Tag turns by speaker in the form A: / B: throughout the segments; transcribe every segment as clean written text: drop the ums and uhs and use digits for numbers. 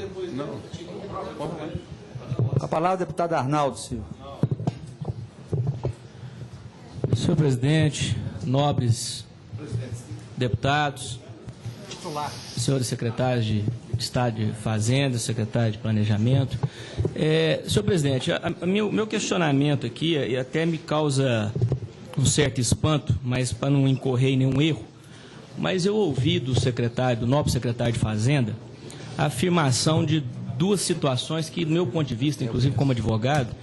A: Não.
B: A palavra, deputado Arnaldo Silva.
C: Senhor presidente, nobres deputados, senhores secretários de Estado de Fazenda, secretário de Planejamento. Senhor presidente, meu questionamento aqui, e até me causa um certo espanto, mas para não incorrer em nenhum erro, mas eu ouvi do nobre secretário de Fazenda, a afirmação de duas situações que, do meu ponto de vista, inclusive como advogado,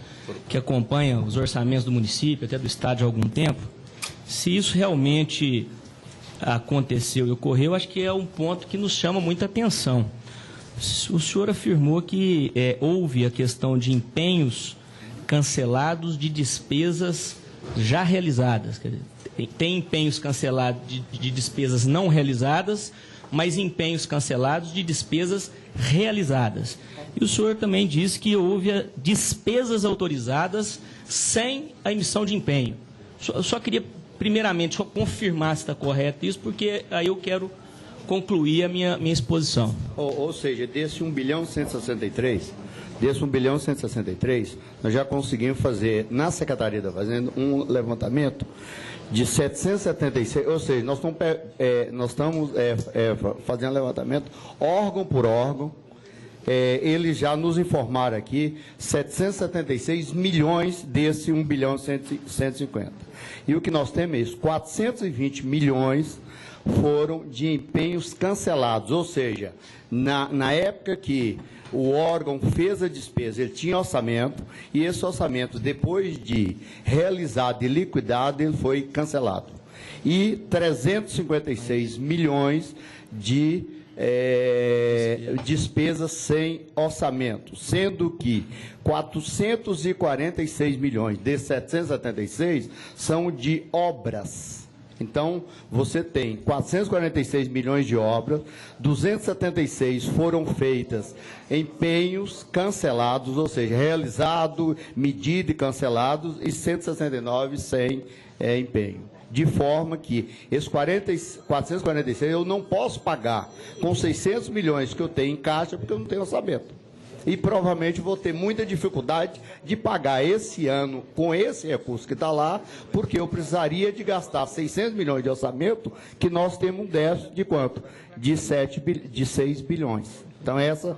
C: que acompanha os orçamentos do município, até do Estado há algum tempo, se isso realmente aconteceu e ocorreu, acho que é um ponto que nos chama muita atenção. O senhor afirmou que houve a questão de empenhos cancelados de despesas já realizadas. Quer dizer, tem empenhos cancelados de despesas não realizadas, mas empenhos cancelados de despesas realizadas. E o senhor também disse que houve despesas autorizadas sem a emissão de empenho. Eu só queria, primeiramente, só confirmar se está correto isso, porque aí eu quero concluir a minha exposição.
A: Ou seja, desse 1 bilhão 163, nós já conseguimos fazer, na Secretaria da Fazenda, um levantamento de 776, ou seja, nós estamos fazendo levantamento órgão por órgão. Eles já nos informaram aqui 776 milhões desse 1 bilhão 150. E o que nós temos é isso, 420 milhões foram de empenhos cancelados, ou seja, na época que o órgão fez a despesa, ele tinha orçamento, e esse orçamento, depois de realizado e liquidado, ele foi cancelado. E 356 milhões de despesas sem orçamento, sendo que 446 milhões desses 776 são de obras. Então, você tem 446 milhões de obras, 276 foram feitas empenhos cancelados, ou seja, realizado, medido e cancelados, e 169 sem empenho. De forma que esses 446 eu não posso pagar com 600 milhões que eu tenho em caixa, porque eu não tenho orçamento. E provavelmente vou ter muita dificuldade de pagar esse ano com esse recurso que está lá, porque eu precisaria de gastar 600 milhões de orçamento, que nós temos um déficit de quanto? De 6 bilhões. Então, essa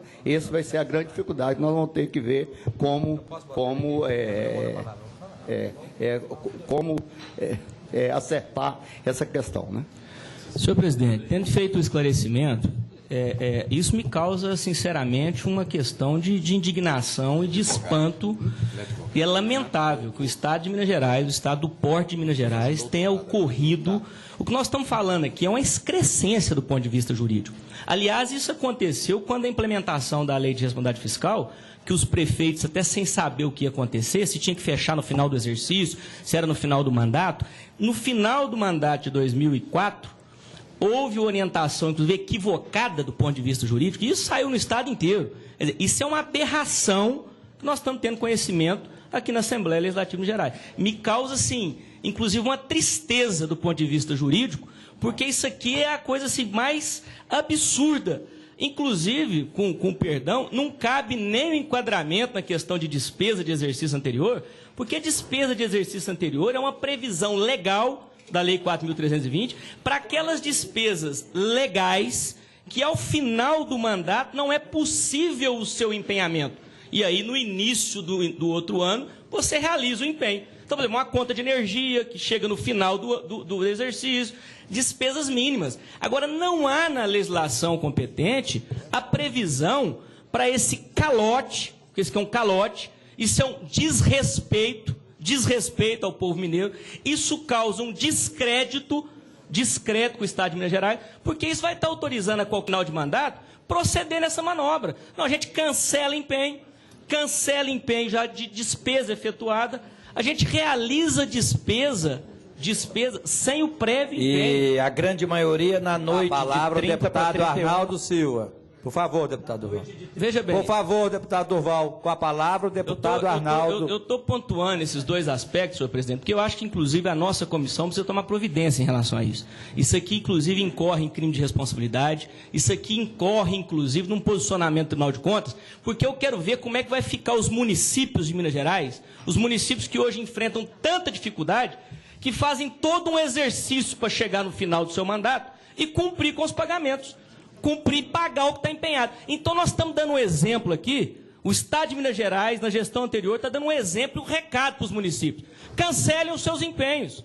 A: vai ser a grande dificuldade. Nós vamos ter que ver como acertar essa questão, né?
C: Senhor presidente, tendo feito o esclarecimento, isso me causa, sinceramente, uma questão de indignação e de espanto, e é lamentável que o Estado de Minas Gerais, o Estado do porte de Minas Gerais, tenha ocorrido. O que nós estamos falando aqui é uma excrescência do ponto de vista jurídico. Aliás, isso aconteceu quando a implementação da Lei de Responsabilidade Fiscal, que os prefeitos, até sem saber o que ia acontecer, se tinha que fechar no final do exercício, se era no final do mandato. No final do mandato de 2004, houve orientação, inclusive equivocada do ponto de vista jurídico, e isso saiu no Estado inteiro. Quer dizer, isso é uma aberração que nós estamos tendo conhecimento aqui na Assembleia Legislativa de Minas Gerais. Me causa, sim, inclusive uma tristeza do ponto de vista jurídico, porque isso aqui é a coisa assim, mais absurda. Inclusive, com perdão, não cabe nem o enquadramento na questão de despesa de exercício anterior, porque a despesa de exercício anterior é uma previsão legal da Lei 4.320 para aquelas despesas legais que, ao final do mandato, não é possível o seu empenhamento. E aí, no início do outro ano, você realiza o empenho. Então, por exemplo, uma conta de energia que chega no final do exercício, despesas mínimas. Agora, não há na legislação competente a previsão para esse calote, porque esse aqui é um calote, isso é um desrespeito ao povo mineiro. Isso causa um descrédito com o Estado de Minas Gerais, porque isso vai estar autorizando a qualquer final de mandato proceder nessa manobra. Não, a gente cancela empenho já de despesa efetuada, a gente realiza despesa sem o prévio empenho.
B: E a grande maioria na noite
D: A palavra
B: de 30
D: ao deputado
B: para 31.
D: Arnaldo Silva.
B: Por favor, deputado Durval.
C: Veja bem.
B: Por favor, deputado Durval, com a palavra o deputado Arnaldo.
C: Eu estou pontuando esses dois aspectos, senhor presidente, porque eu acho que, inclusive, a nossa comissão precisa tomar providência em relação a isso. Isso aqui, inclusive, incorre em crime de responsabilidade, isso aqui incorre, inclusive, num posicionamento do Tribunal de Contas, porque eu quero ver como é que vai ficar os municípios de Minas Gerais, os municípios que hoje enfrentam tanta dificuldade, que fazem todo um exercício para chegar no final do seu mandato e cumprir com os pagamentos. Cumprir e pagar o que está empenhado. Então, nós estamos dando um exemplo aqui. O Estado de Minas Gerais, na gestão anterior, está dando um exemplo e um recado para os municípios. Cancelem os seus empenhos.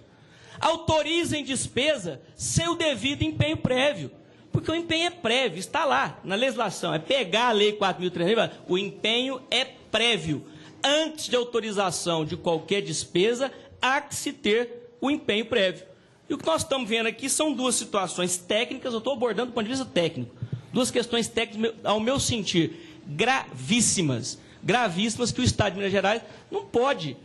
C: Autorizem despesa sem o devido empenho prévio. Porque o empenho é prévio, está lá, na legislação. É pegar a Lei 4.300, o empenho é prévio. Antes de autorização de qualquer despesa, há que se ter o empenho prévio. E o que nós estamos vendo aqui são duas situações técnicas, eu estou abordando do ponto de vista técnico, duas questões técnicas, ao meu sentir, gravíssimas, que o Estado de Minas Gerais não pode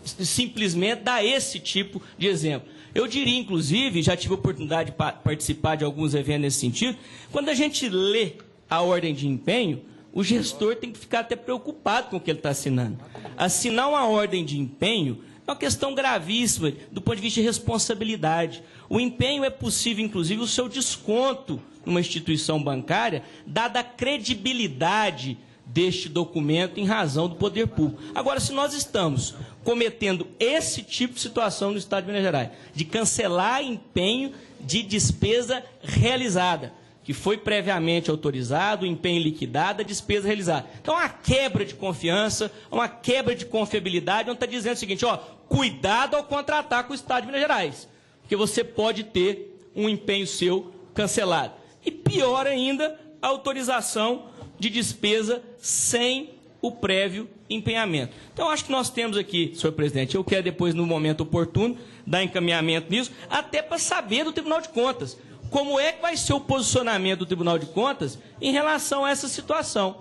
C: simplesmente dar esse tipo de exemplo. Eu diria, inclusive, já tive a oportunidade de participar de alguns eventos nesse sentido, quando a gente lê a ordem de empenho, o gestor tem que ficar até preocupado com o que ele está assinando. Assinar uma ordem de empenho é uma questão gravíssima do ponto de vista de responsabilidade. O empenho é possível, inclusive, o seu desconto numa instituição bancária, dada a credibilidade deste documento em razão do poder público. Agora, se nós estamos cometendo esse tipo de situação no Estado de Minas Gerais, de cancelar empenho de despesa realizada, que foi previamente autorizado, o empenho liquidado, a despesa realizada. Então, uma quebra de confiança, uma quebra de confiabilidade, onde está dizendo o seguinte, ó, cuidado ao contratar com o Estado de Minas Gerais, porque você pode ter um empenho seu cancelado. E pior ainda, a autorização de despesa sem o prévio empenhamento. Então, acho que nós temos aqui, senhor presidente, eu quero depois, no momento oportuno, dar encaminhamento nisso, até para saber do Tribunal de Contas, como é que vai ser o posicionamento do Tribunal de Contas em relação a essa situação,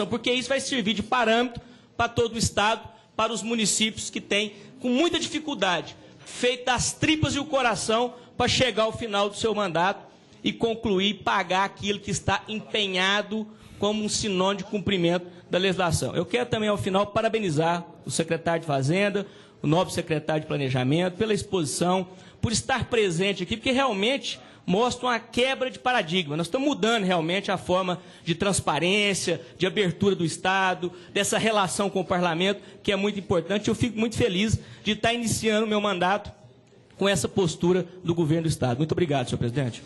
C: porque isso vai servir de parâmetro para todo o Estado, para os municípios que têm, com muita dificuldade, feito das tripas e o coração para chegar ao final do seu mandato e concluir e pagar aquilo que está empenhado como um sinônimo de cumprimento da legislação. Eu quero também, ao final, parabenizar o secretário de Fazenda, o nobre secretário de Planejamento, pela exposição, por estar presente aqui, porque realmente mostra uma quebra de paradigma. Nós estamos mudando realmente a forma de transparência, de abertura do Estado, dessa relação com o Parlamento, que é muito importante. Eu fico muito feliz de estar iniciando o meu mandato com essa postura do governo do Estado. Muito obrigado, senhor presidente.